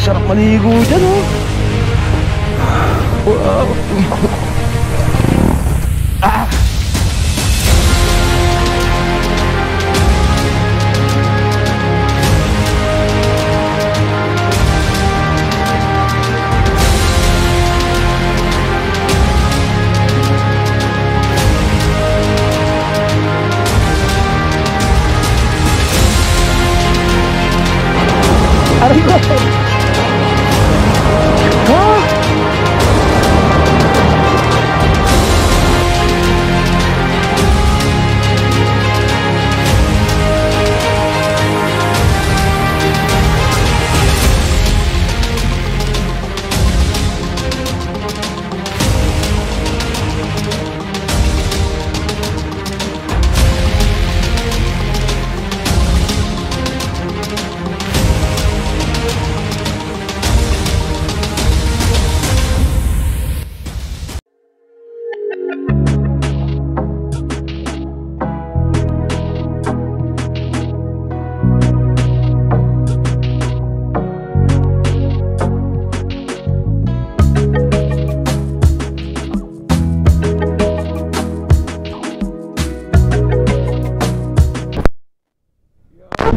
Sarap maligo dyan, oh. Wow. Ah! Aray ko! Ah!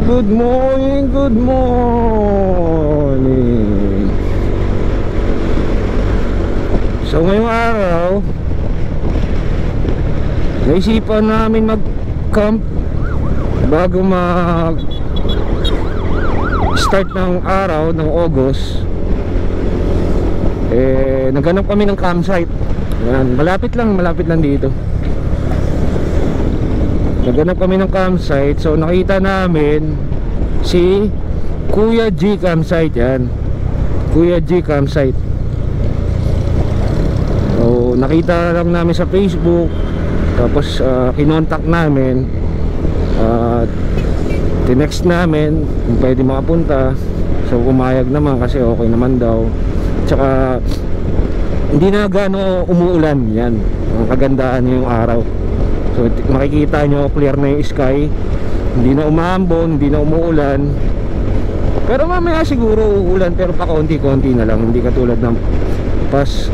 Good morning, good morning. So ngayong araw, naisipan namin mag-camp bago mag-start ng araw ng August. Naghanap kami ng campsite. Yan, malapit lang dito. Naghanap kami ng campsite. So nakita namin si Kuya G campsite. Yan, Kuya G campsite. So nakita lang namin sa Facebook. Tapos kinontak namin, tinext namin kung pwede makapunta. So pumayag naman kasi okay naman daw. Tsaka hindi na gaano umuulan. Yan, ang kagandahan yung araw. So makikita nyo clear na yung sky. Hindi na umambon, hindi na umuulan. Pero mamaya siguro uulan, pero pa konti-konti na lang. Hindi katulad ng past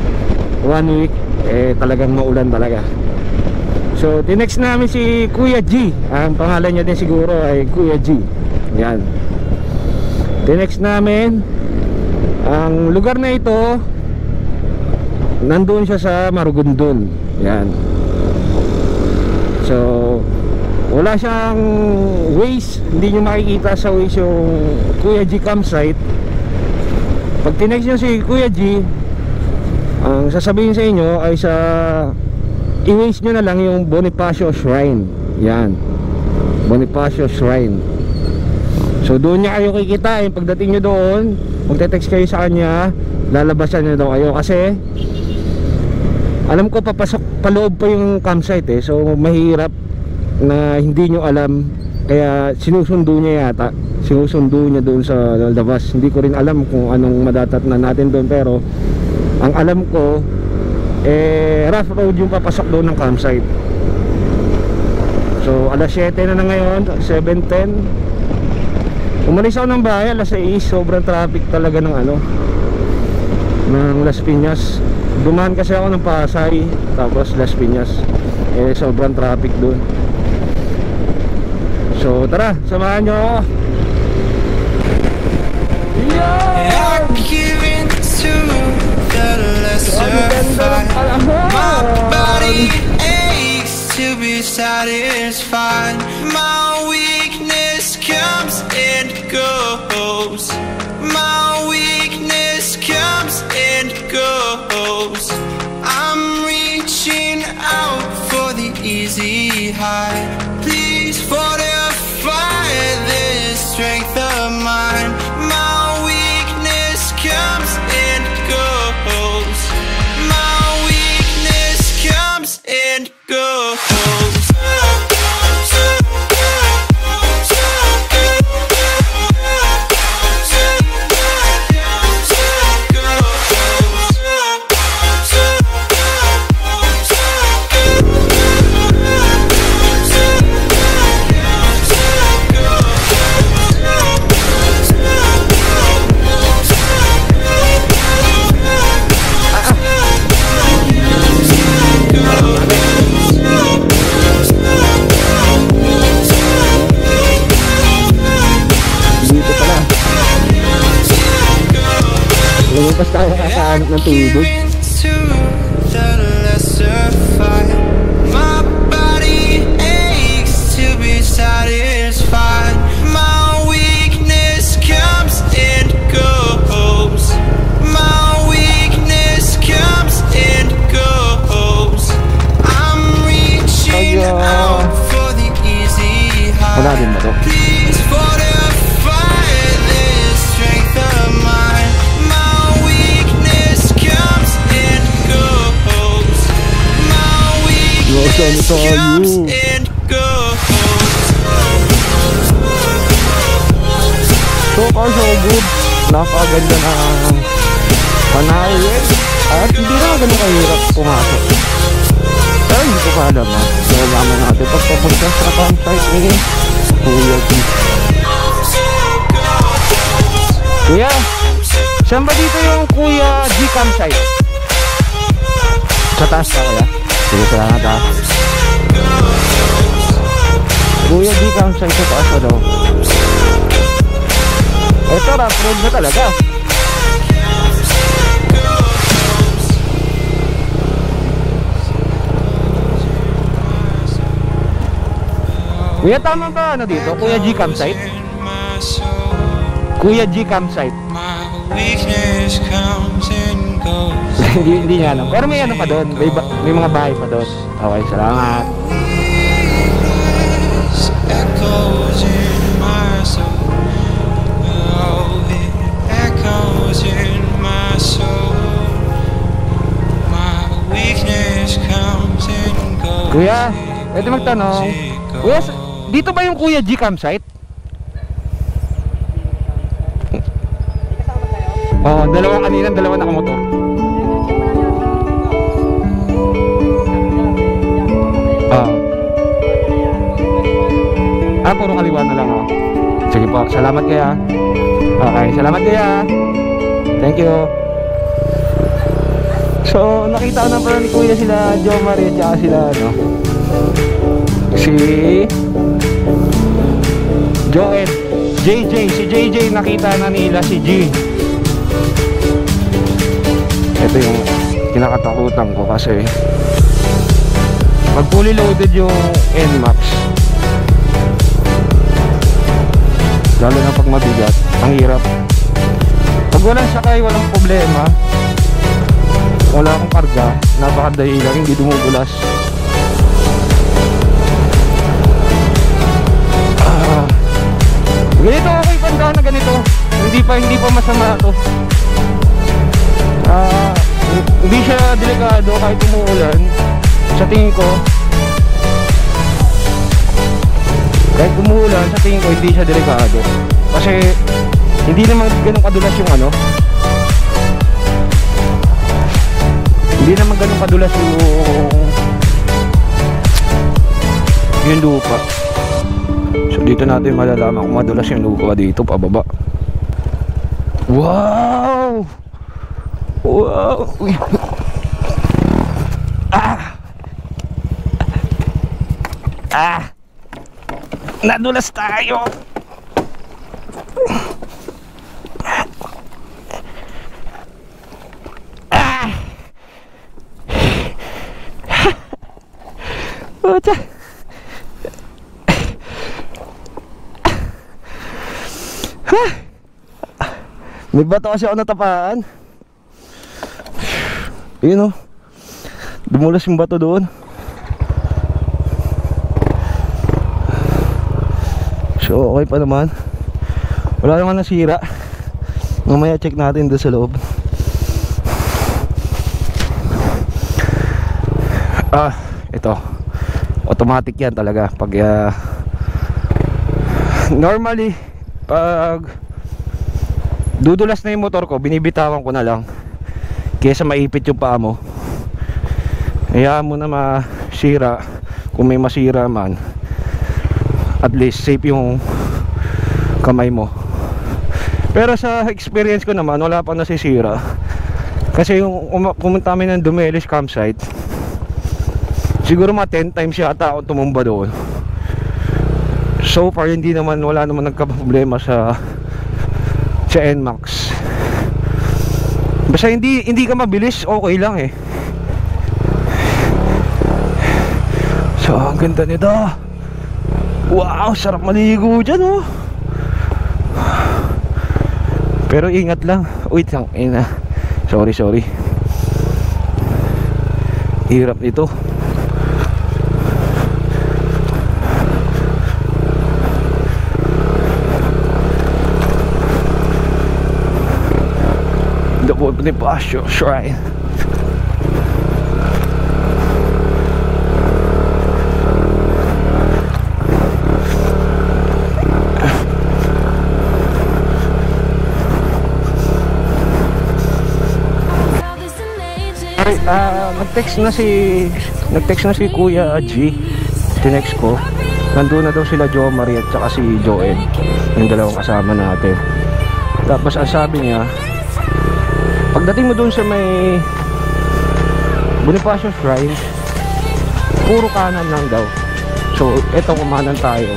1 week, talagang maulan talaga. So tinext namin si Kuya G. Ang pangalan niya din siguro ay Kuya G. Yan, tinext namin. Ang lugar na ito, nandun siya sa Marugundon. Yan. So wala siyang Waze, hindi nyo makikita sa Waze yung Kuya G campsite. Pag tinext nyo si Kuya G, ang sasabihin sa inyo ay sa i-Waze nyo na lang yung Bonifacio Shrine. Yan, Bonifacio Shrine. So doon niya kayo kikitain. Pagdating nyo doon, magte-text kayo sa kanya, lalabasan nyo daw kayo. Kasi alam ko papasok paloob pa yung campsite so mahirap na hindi nyo alam. Kaya sinusundo niya yata, sinusundo niya doon sa labas. Hindi ko rin alam kung anong madatatnan natin doon, pero ang alam ko rough road yung papasok doon ng campsite. So alas 7 na ngayon, 7:10. Umalis ako ng bahay alas 6. Sobrang traffic talaga ng ng Las Piñas. Dumaan kasi ako ng Pasay, tapos Las Piñas. Sobrang traffic doon. So tara, samahan nyo ako. Yeah! My body aches to be satisfied. My weakness comes and goes. My weakness comes and goes. I'm reaching out for the easy high. Please fortify this strength of mine. My weakness comes and goes. My weakness comes and goes. Lumipas tayo kakaanap ng tubig. into the lesser fight. My body aches to be satisfied. My weakness comes and goes. My weakness comes and goes. I'm reaching out for the easy Wala din high. ba to? Please fortify this strength of mine. My weakness comes and goes. My weakness comes and goes. So far so good. Napakaganda ng panahin. At hindi na ganun kahirap pumasok. Pero hindi ko pa alam ha. So alaman natin pagpapunta sa campsite ni Kuya G. Kuya, saan ba dito yung Kuya G campsite? Sa taas ka kaya? Sige, salamat ha. Kuya G campsite sa taas ka daw. Ito, rough road na talaga. Kuya, tama ba ano dito? Kuya G campsite? Kuya G campsite. My weakness comes and goes. Hindi niya alam. Pero may ano pa doon. May mga bahay pa doon. Okay, salamat. Echoes in my soul. Oh, it echoes in my soul. My weakness comes and goes. Kuya, pwede magtanong. Kuya, dito ba yung Kuya G campsite? Oo, dalawa kanina, dalawa nakamotor. Puro kaliwa na lang oh. Sige po, salamat kaya. Okay, salamat kaya. Thank you. So, nakita ko na pala ni Kuya sila Jo Marie at saka sila ano, si Joel, JJ, si JJ nakita na nila si G. Ito yung kinakatakutan ko kasi pag fully loaded yung NMAX, lalo na pag mabigat, ang hirap. Pag walang sakay, walang problema. Wala akong karga, napakadali lang, hindi dumudulas. Ganito okay panda na ganito. Hindi pa masama to. Hindi siya delikado kahit umuulan. Sa tingin ko, kahit umuulan, sa tingin ko hindi siya delikado. Kasi hindi naman ganun kadulas yung ano. Hindi naman ganun kadulas yung lupa. So dito natin malalaman kung madulas yung lupa dito pababa. Wow! Wow! Uy. Nadulas tayo. Ocha. May bato kasi ako natapaan. Yun o, dumulas yung bato doon. So okay pa naman. Wala naman nasira. Mamaya check natin doon sa loob. Ito automatic yan talaga. Pag normally pag dudulas na yung motor ko, binibitawan ko na lang kaysa maipit yung paa mo. Hayaan mo na masira. Kung may masira man, at least safe yung kamay mo. Pero sa experience ko naman, wala pa nasisira. Kasi yung pumunta kami ng Dumelis campsite, siguro mga 10 times yata ako tumumba doon. So far wala naman nagka-problema sa NMAX. Basta hindi ka mabilis, okay lang eh. So, ang ganda nito. Wow, sarap maligo dyan oh. Pero ingat lang. Wait lang, sorry. Hirap nito. The Bonifacio Shrine. Nag-text na si Kuya G. Tinext ko. Nandun na daw sila Jo Marie at saka si Joel, yung dalawang kasama natin. Tapos ang sabi niya, pagdating mo doon sa may Bonifacio Shrine, puro kanan lang daw. So eto, kumanan tayo.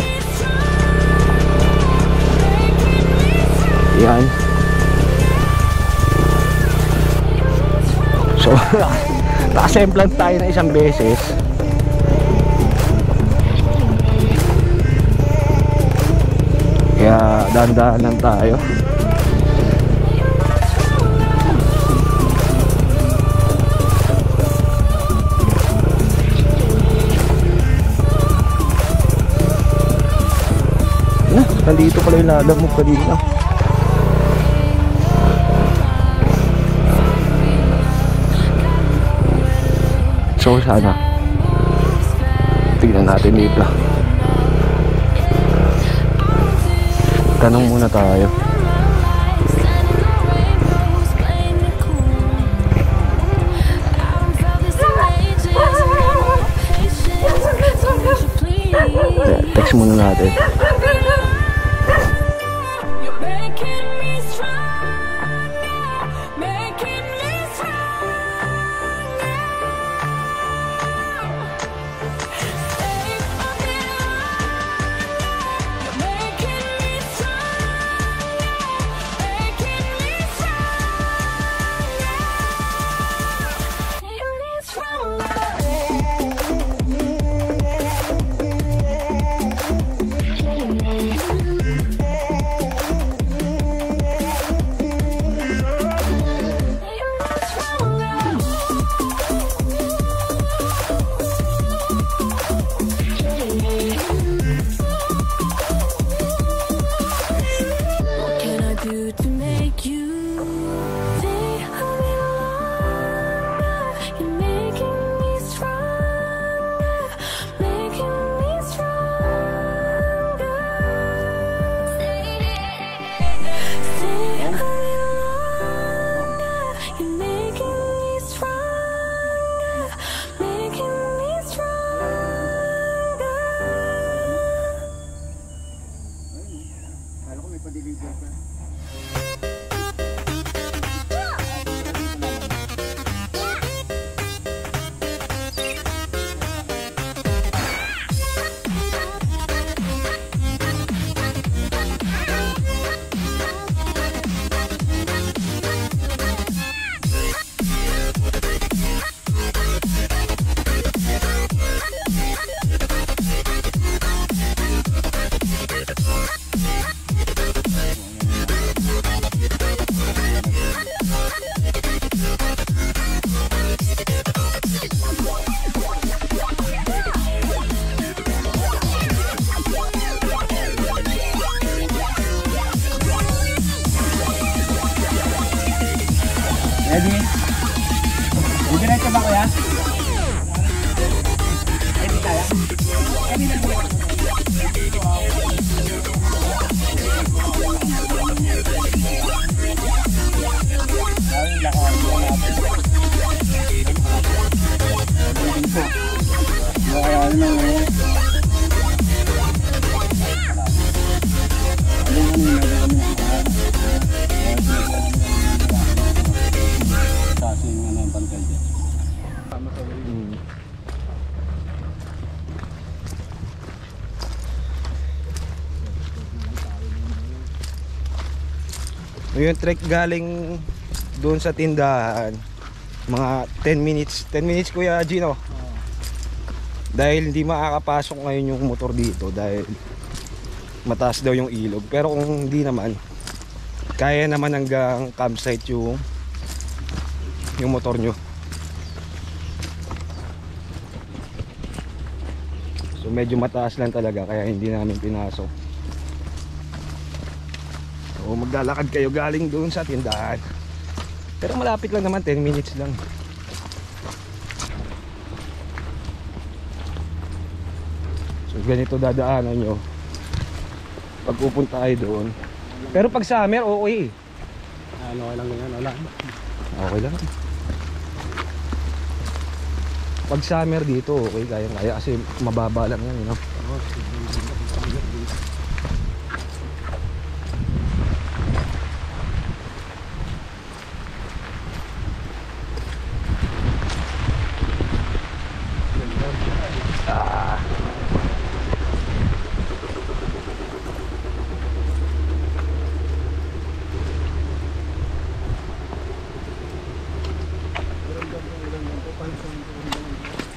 Yan. So naka-semplant tayo na isang beses. Kaya dahan-dahan lang tayo. Nandito pala yung lalamog kanina. So sana tignan natin dito. Tanong muna tayo. Text muna natin. Ready? Diretso ba kuya? Ready kaya? Ready na po. Ay, lakas mo natin. Kaya naman eh. Yung trek galing doon sa tindahan, mga 10 minutes. 10 minutes Kuya Gino. Dahil hindi makakapasok ngayon yung motor dito dahil mataas daw yung ilog. Pero kung hindi naman, kaya naman hanggang campsite yung motor nyo. So medyo mataas lang talaga kaya hindi namin pinasok. So maglalakad kayo galing doon sa tindahan. Pero malapit lang naman, 10 minutes lang. So ganito dadaanan nyo pag pupunta kayo doon. Pero pag summer, okay. Ano lang ganyan, wala. Okay lang. Pag summer dito, okay, kaya kasi mababa lang yan, you know?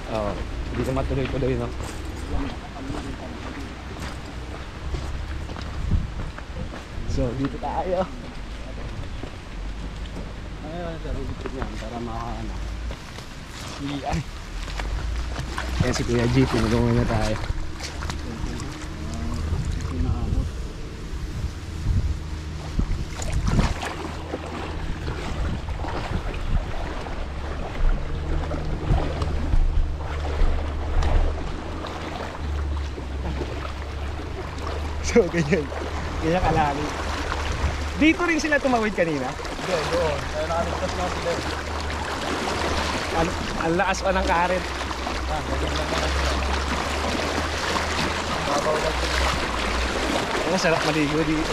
Oo, hindi ko matuloy-tuloy, no? So, dito tayo. Ayun, sir, ubit yan para makaano. Yan. Yan si Kuya G, pinulungan na tayo. Inaabot. So, ganyan. Ganyan kalaki. Dito rin sila tumawid kanina. Hindi, doon. Kaya nakaligtas na sila. Ang lakas pa ng karet. Ganyan lang naman sila. Babaw lang sila. Ang sarap maligo dito.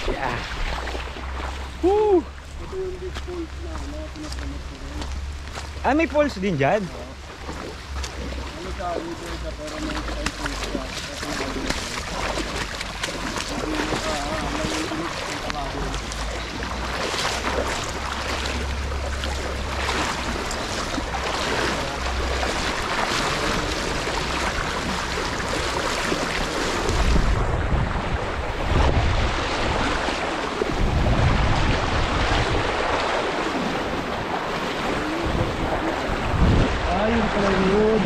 Yeah. Woo! Ito yung big falls na, mga pinasamot ko rin. Ah, may falls din dyan. Ano siya, dito siya, pero may side falls siya. Kasi nakalimutan. May inis ang kalahon. Ayun pala yun.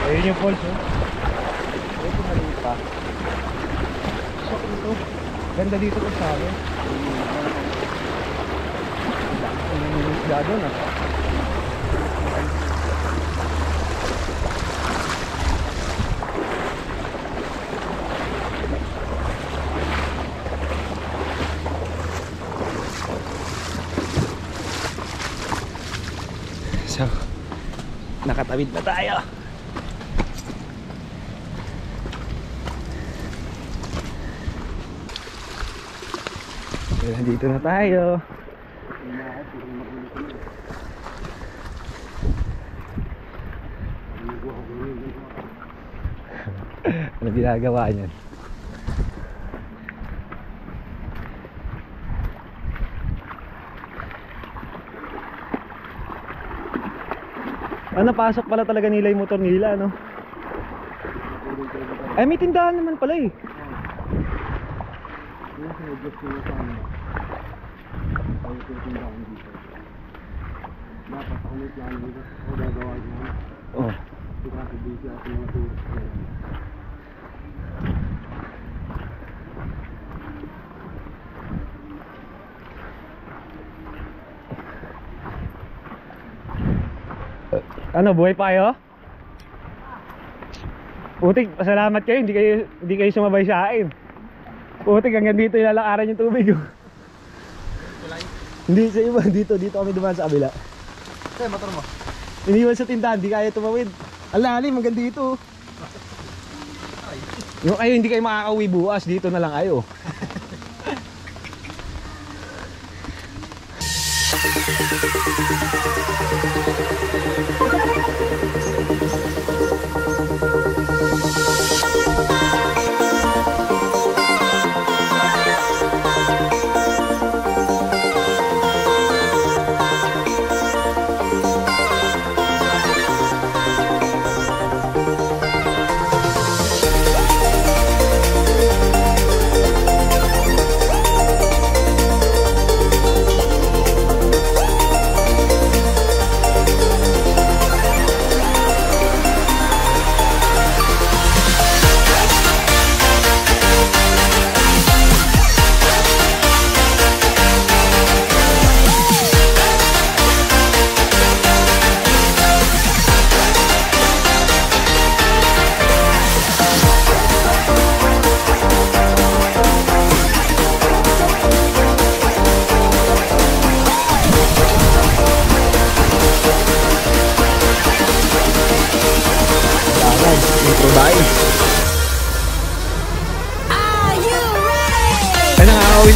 Ayun yung falls, oh. Ito maliit pa. So, ito. Ganda dito ko sa akin. Ang isda doon, ah. So, nakatawid na tayo. So, nandito na tayo. Ano ginagawa niyan? Napasok pala talaga nila yung motor nila, no? Ay, may tindahan naman pala eh. Oh. Ano, buhay pa kayo? Putik, pasalamat kayo, hindi kayo sumabay sa akin. Putik, hanggang dito ilalakaran yung tubig. Hindi sa iba, dito kami dumaan sa kabila. Hey, motor mo. Iniwan sa tindahan, hindi kaya tumawid. Ang lalim, hanggang dito. Yung kayo, hindi kayo makakauwi bukas, dito na lang kayo.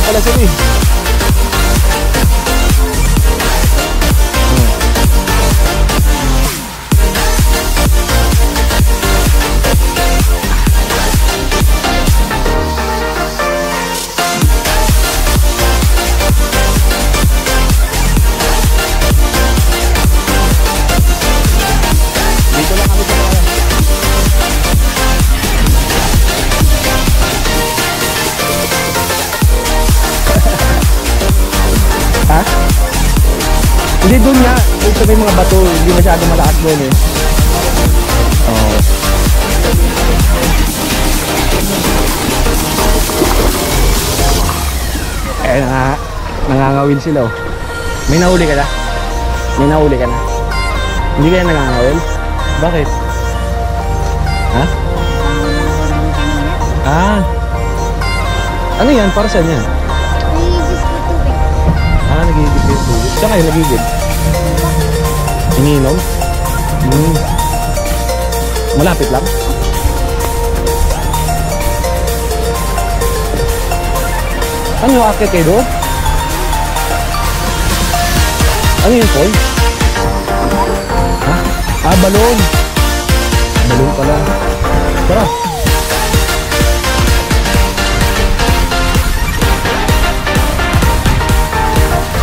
pala sila eh. Dito lang kami sa mga. Ha? Hindi doon nga, doon sa may mga bato, hindi masyado malakas doon eh. Oo. Eh, nangangawil sila oh. May nahuli ka na? May nahuli ka na? Hindi kaya nangangawil? Bakit? Ha? Ah. Ano yan? Para saan yan? Nagigis na tubig. Ah, nagigib yung tubig. Saan kayo nagigib? Iniinom? Malapit lang? Ano yung akit kayo doon? Ano yung foil? Ha? Ah, balon. Balon pala. Tara.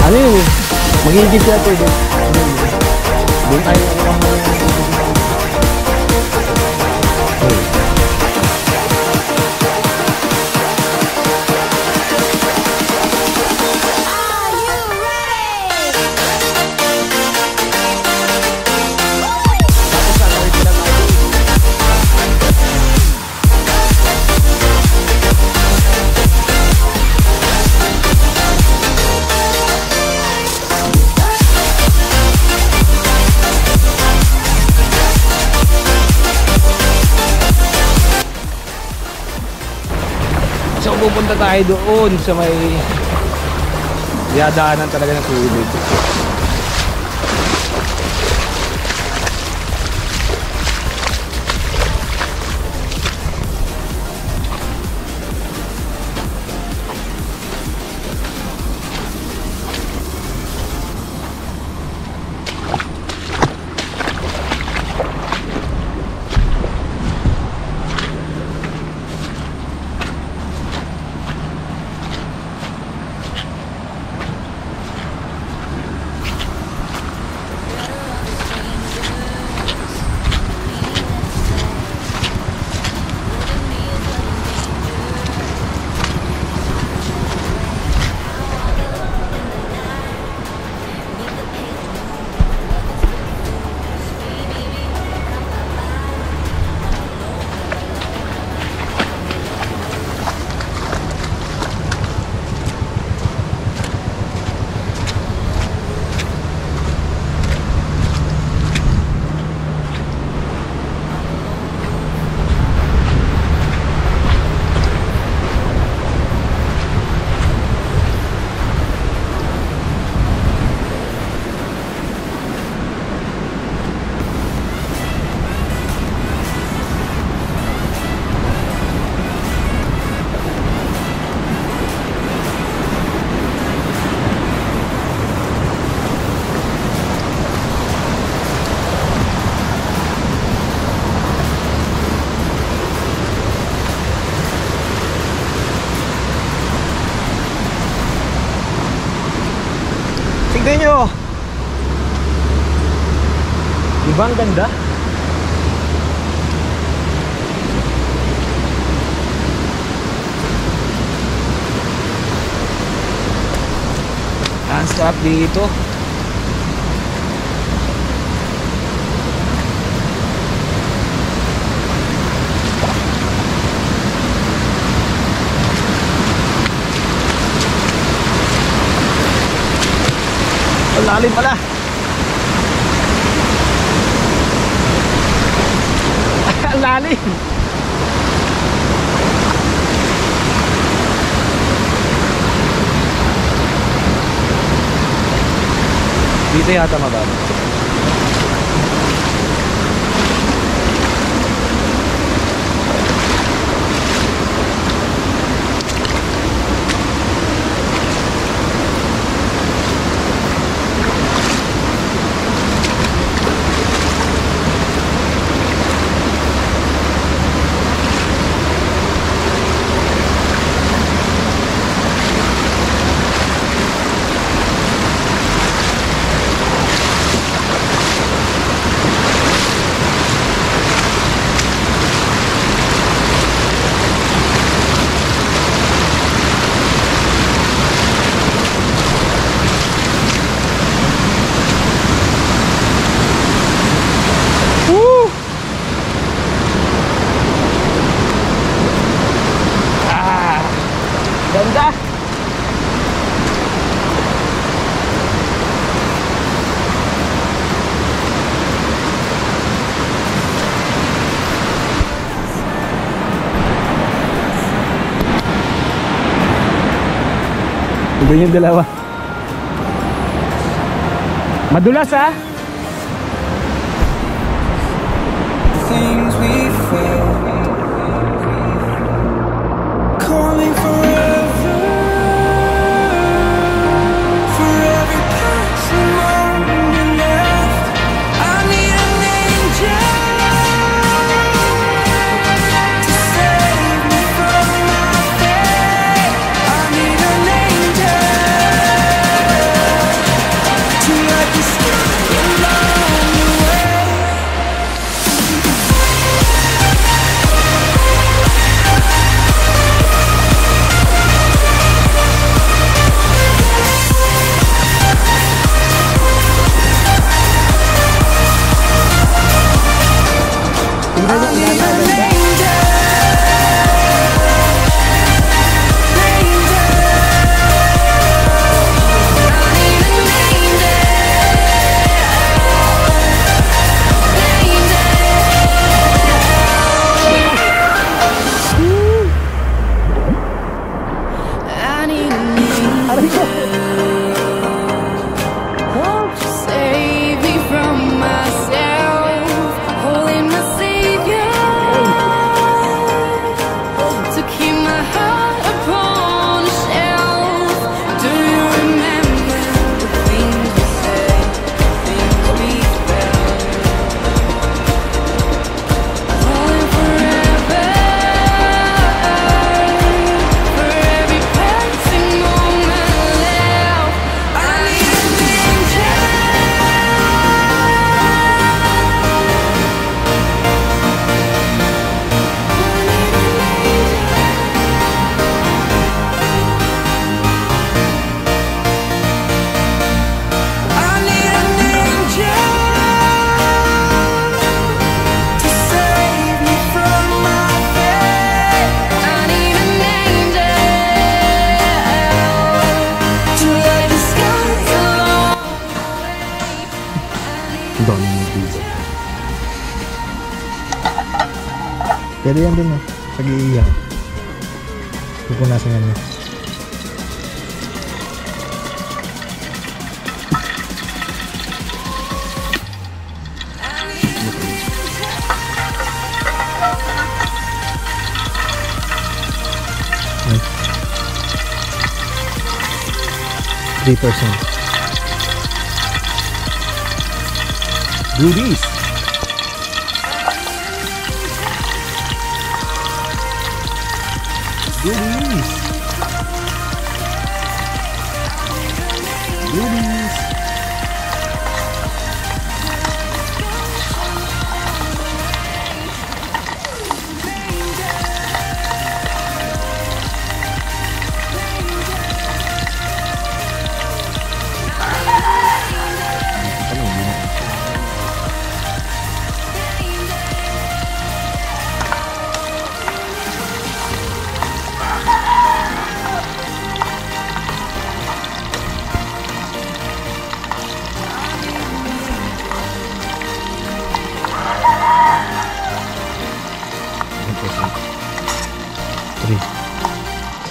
Ano yun? Mag-iigib sila tayo doon. Doon tayo. So pupunta tayo doon sa may yadaanan talaga ng tubig. Tignan nyo! Diba ang ganda? Ang sarap dito. Ang lalim pala. Ang lalim. Dito yata mababa. Doon yung dalawa. Madulas ah. Things we feel calling forever, for every passing moment left. I need an angel to save me from my fate. I need an angel to light the sky along the way. Save me from myself, holding my savior to keep my heart upon a shelf. Do you remember the things we said, things we felt? Falling forever, for every passing moment left. I need an angel. I need an angel to save me from my fate. I need an angel to light the sky along the way. Dami mo dito. Pwede yan din, no? Pag-iiyak. Pupunasan yan, no? Ay. 3%. Do this! Do this! Do this!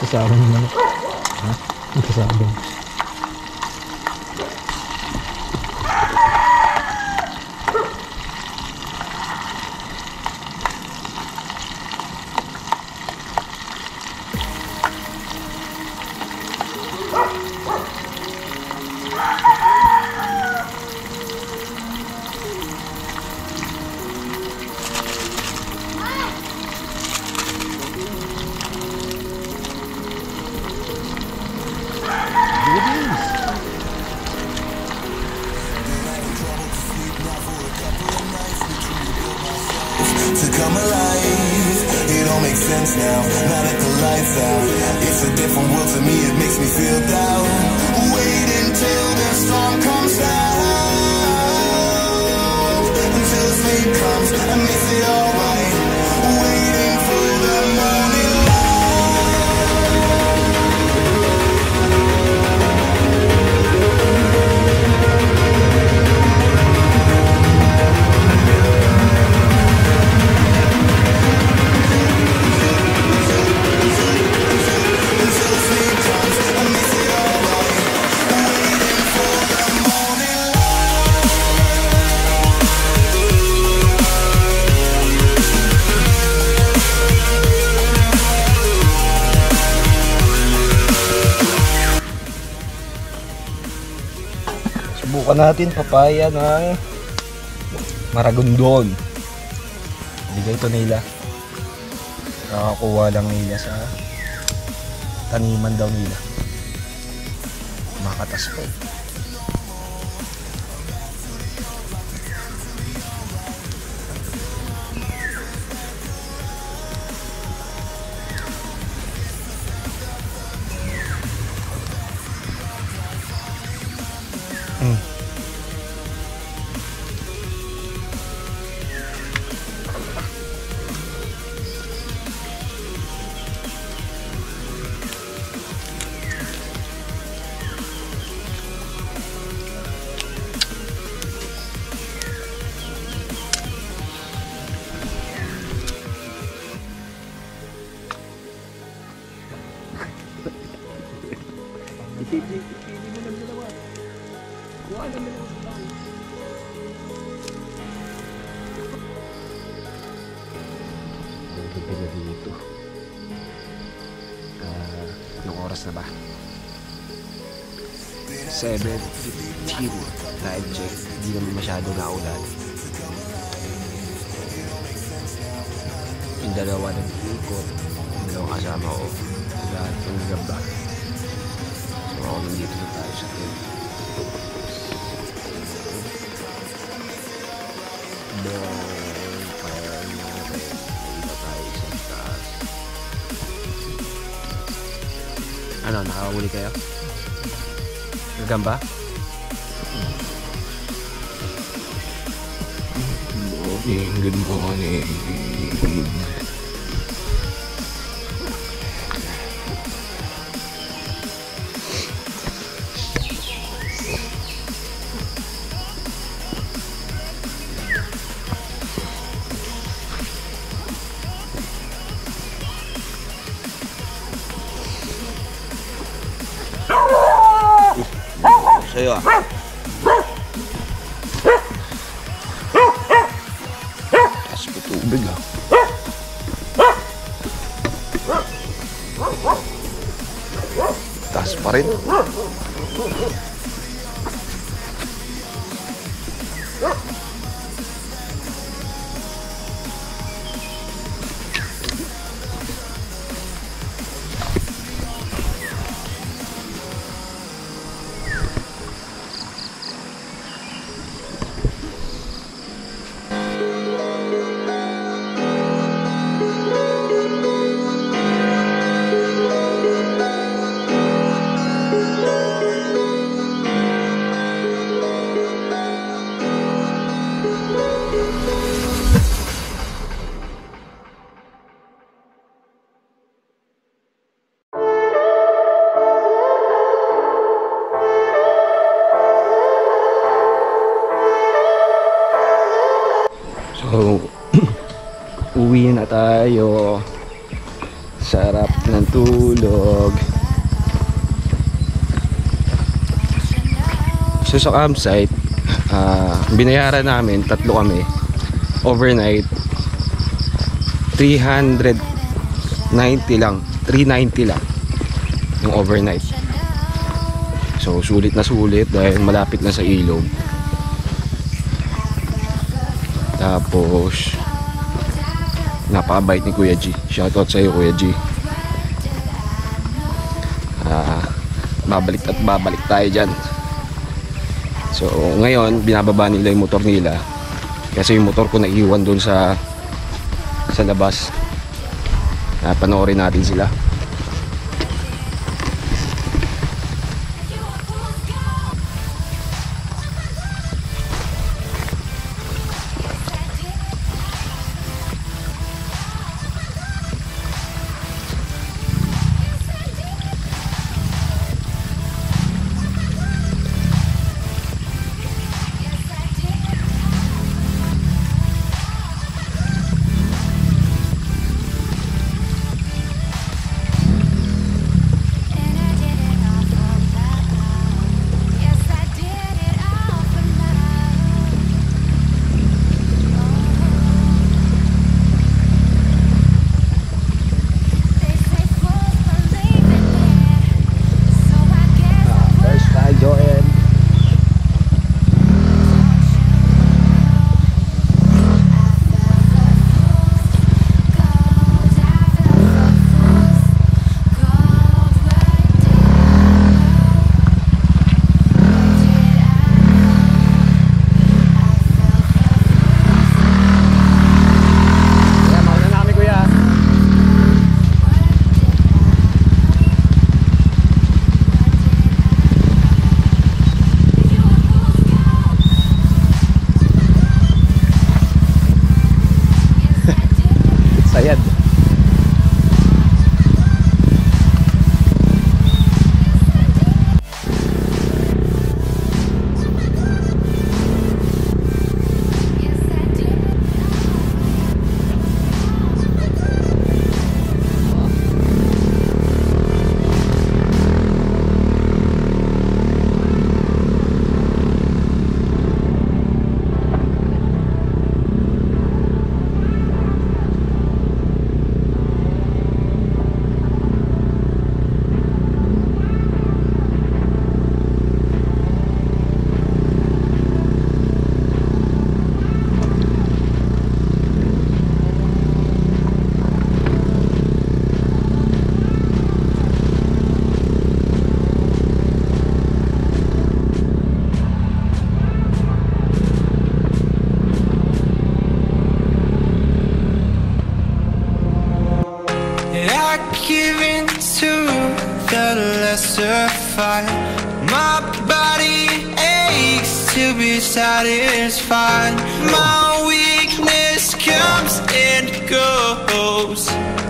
Kasama naman. Ha? Kasama. To come alive, it all makes sense now. Now that the lights out, it's a different world to me. It makes me feel down. Wait until the storm comes down, until the sleep comes and makes it alright. Waiting for the morning light. Subukan natin papaya ng Maragondon. Bigay ito nila. Nakakuha lang nila sa taniman daw nila. Makatas po. Dito. Anong oras na ba? 7:15. Time check. Hindi naman masyado naulan. Yung dalawa ng ikot. Yung dalawang kasama ko. Lahat ng gaba. So ako nandito na tayo sa tent. Ano, nakahuli kayo? Gagamba? Good morning. Sa'yo ah. Taas po tubig ah. Taas pa rin. So, uwi na tayo. Sarap ng tulog. So sa campsite, binayaran namin, 3 kami, overnight, 390 lang, 390 lang yung overnight. So sulit na sulit dahil malapit na sa ilog. Tapos napakabait ni Kuya G. Shoutout sa iyo, Kuya G. Babalik at babalik tayo dyan. So ngayon binababa nila yung motor nila kasi yung motor ko naiwan doon sa labas. Panoorin natin sila. fight. My body aches to be satisfied. My weakness comes and goes.